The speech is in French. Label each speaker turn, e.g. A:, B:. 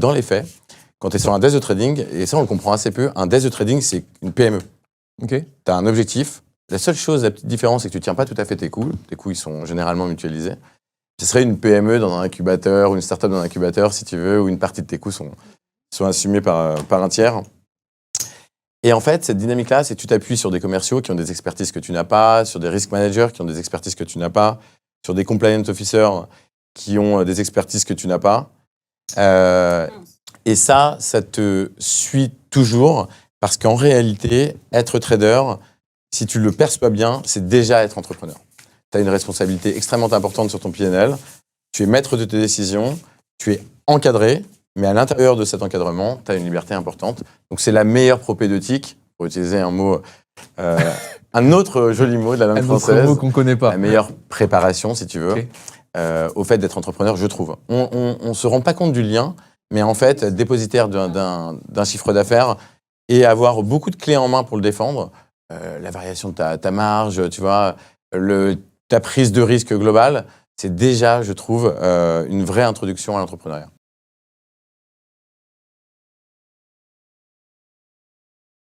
A: dans les faits, quand tu es sur un desk de trading, et ça on le comprend assez peu, un desk de trading c'est une PME.
B: Ok.
A: Tu as un objectif. La seule chose, la petite différence, c'est que tu ne tiens pas tout à fait tes coûts. Tes coûts, ils sont généralement mutualisés. Ce serait une PME dans un incubateur ou une start-up dans un incubateur, si tu veux, où une partie de tes coûts sont assumés par un tiers. Et en fait, cette dynamique-là, c'est que tu t'appuies sur des commerciaux qui ont des expertises que tu n'as pas, sur des risk managers qui ont des expertises que tu n'as pas, sur des compliance officers qui ont des expertises que tu n'as pas. Et ça te suit toujours parce qu'en réalité, être trader, si tu le perçois bien, c'est déjà être entrepreneur. Tu as une responsabilité extrêmement importante sur ton PNL. Tu es maître de tes décisions, tu es encadré, mais à l'intérieur de cet encadrement, tu as une liberté importante. Donc c'est la meilleure propédeutique, pour utiliser un mot, un autre joli mot de la langue française.
B: Un autre mot qu'on ne connaît pas.
A: La meilleure préparation, si tu veux,
B: Okay.
A: Au fait d'être entrepreneur, je trouve. On ne se rend pas compte du lien, mais en fait, être dépositaire d'un chiffre d'affaires et avoir beaucoup de clés en main pour le défendre, la variation de ta marge, tu vois, ta prise de risque globale, c'est déjà, je trouve, une vraie introduction à l'entrepreneuriat.